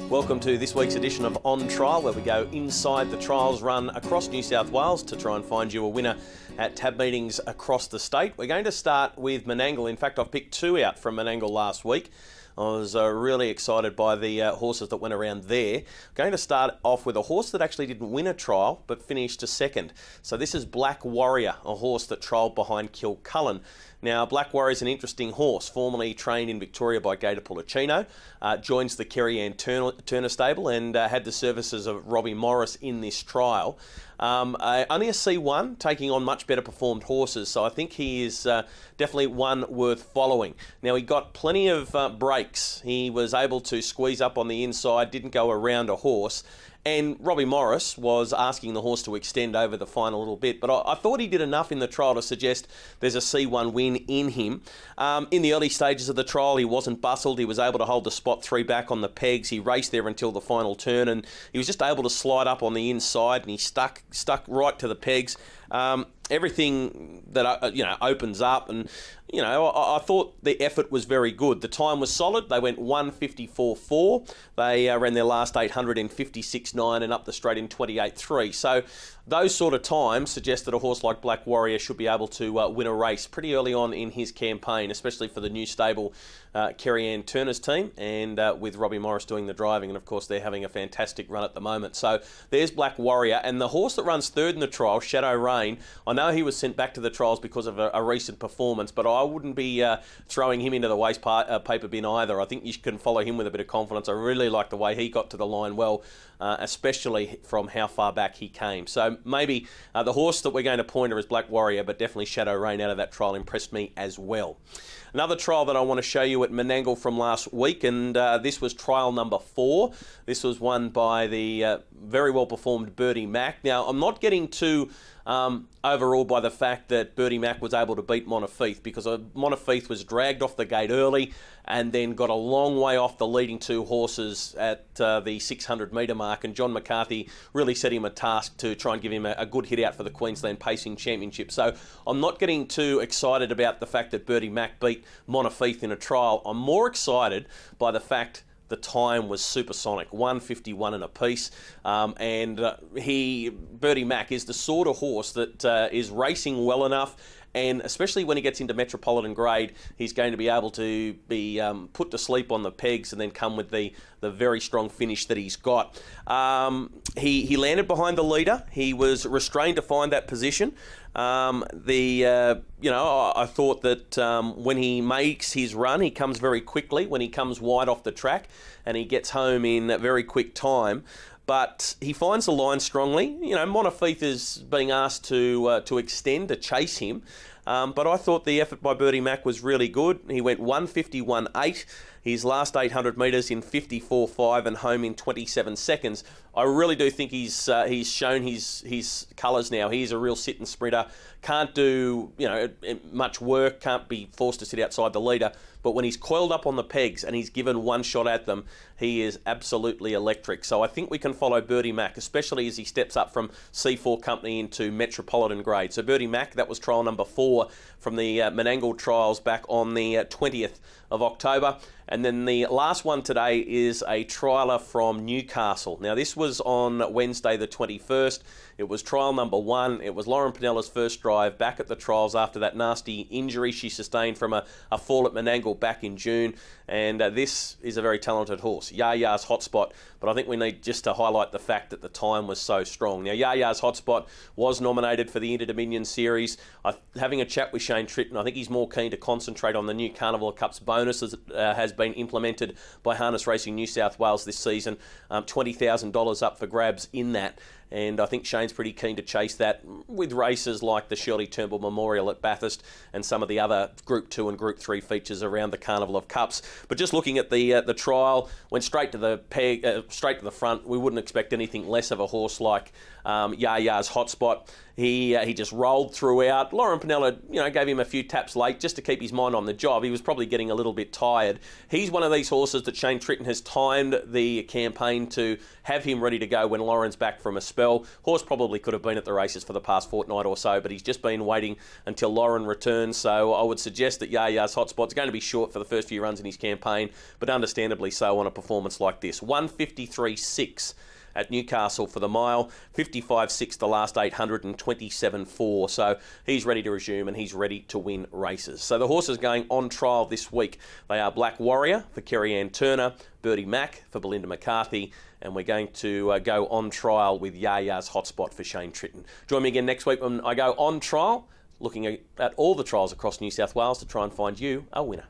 Welcome to this week's edition of On Trial, where we go inside the trials run across New South Wales to try and find you a winner at tab meetings across the state. We're going to start with Menangle. In fact, I've picked two out from Menangle last week. I was really excited by the horses that went around there. Going to start off with a horse that actually didn't win a trial, but finished a second. So this is Black Warrior, a horse that trialled behind Kilcullen. Now, Black Warrior is an interesting horse, formerly trained in Victoria by Gator Pulicino, joins the Kerry Ann Turner stable and had the services of Robbie Morris in this trial. Only a C1, taking on much better performed horses, so I think he is definitely one worth following. Now, he got plenty of breaks. He was able to squeeze up on the inside, didn't go around a horse, and Robbie Morris was asking the horse to extend over the final little bit, but I thought he did enough in the trial to suggest there's a C1 win in him. In the early stages of the trial, he wasn't bustled. He was able to hold the spot 3 back on the pegs. He raced there until the final turn, and he was just able to slide up on the inside, and he stuck right to the pegs. Everything that opens up, and I thought the effort was very good. The time was solid. They went 1:54.4. They ran their last 800 in 56.9 and up the straight in 28.3. So those sort of times suggest that a horse like Black Warrior should be able to win a race pretty early on in his campaign, especially for the new stable Kerry Ann Turner's team, and with Robbie Morris doing the driving, and of course they're having a fantastic run at the moment. So there's Black Warrior, and the horse that runs third in the trial, Shadow Rain, I know he was sent back to the trials because of a recent performance, but I wouldn't be throwing him into the waste paper bin either. I think you can follow him with a bit of confidence. I really like the way he got to the line well, especially from how far back he came. So maybe the horse that we're going to pointer is Black Warrior, but definitely Shadow Rain out of that trial impressed me as well. Another trial that I want to show you at Menangle from last week, and this was trial number 4. This was won by the very well performed Birdie Mac. Now, I'm not getting too overawed by the fact that Birdie Mac was able to beat Montefieth, because Montefieth was dragged off the gate early and then got a long way off the leading 2 horses at the 600 metre mark, and John McCarthy really set him a task to try and give him a good hit out for the Queensland Pacing Championship. So I'm not getting too excited about the fact that Birdie Mac beat Montefieth in a trial. I'm more excited by the fact the time was supersonic, 1:51 and a piece, and Birdie Mac is the sort of horse that is racing well enough, and especially when he gets into Metropolitan grade, he's going to be able to be put to sleep on the pegs and then come with the very strong finish that he's got. He landed behind the leader. He was restrained to find that position. I thought that when he makes his run, he comes very quickly when he comes wide off the track, and he gets home in a very quick time. But he finds the line strongly. Montefieth is being asked to extend, to chase him. But I thought the effort by Birdie Mac was really good. He went 1:51.8. His last 800 metres in 54.5 and home in 27 seconds. I really do think he's shown his colours now. He's a real sit-and sprinter. Can't do much work. Can't be forced to sit outside the leader. But when he's coiled up on the pegs and he's given one shot at them, he is absolutely electric. So I think we can follow Birdie Mac, especially as he steps up from C4 company into Metropolitan grade. So Birdie Mac, that was trial number 4 from the Menangle trials back on the 20th of October. And then the last one today is a trialer from Newcastle. Now, this was on Wednesday the 21st. It was trial number 1. It was Lauren Pinella's first drive back at the trials after that nasty injury she sustained from a fall at Menangle back in June. And this is a very talented horse, Yaya's Hotspot. But I think we need just to highlight the fact that the time was so strong. Now, Yaya's Hotspot was nominated for the Inter-Dominion Series. Having a chat with Shane Tritton, I think he's more keen to concentrate on the new Carnival Cups bonus that has been implemented by Harness Racing New South Wales this season. $20,000 up for grabs in that. And I think Shane's pretty keen to chase that with races like the Shirley Turnbull Memorial at Bathurst and some of the other Group 2 and Group 3 features around the Carnival of Cups. But just looking at the trial, went straight to the peg, straight to the front. We wouldn't expect anything less of a horse like Yaya's Hotspot. He just rolled throughout. Lauren Pinella, gave him a few taps late just to keep his mind on the job. He was probably getting a little bit tired. He's one of these horses that Shane Tritton has timed the campaign to have him ready to go when Lauren's back from a spell. Horse probably could have been at the races for the past fortnight or so, but he's just been waiting until Lauren returns. So I would suggest that Yaya's Hotspot's going to be short for the first few runs in his campaign, but understandably so on a performance like this. 153.6 at Newcastle for the mile, 55.6 the last 800 and 27.4. So he's ready to resume and he's ready to win races. So the horses going on trial this week, they are Black Warrior for Kerry Ann Turner, Birdie Mac for Belinda McCarthy, and we're going to go on trial with Yaya's Hotspot for Shane Tritton. Join me again next week when I go on trial, looking at all the trials across New South Wales to try and find you a winner.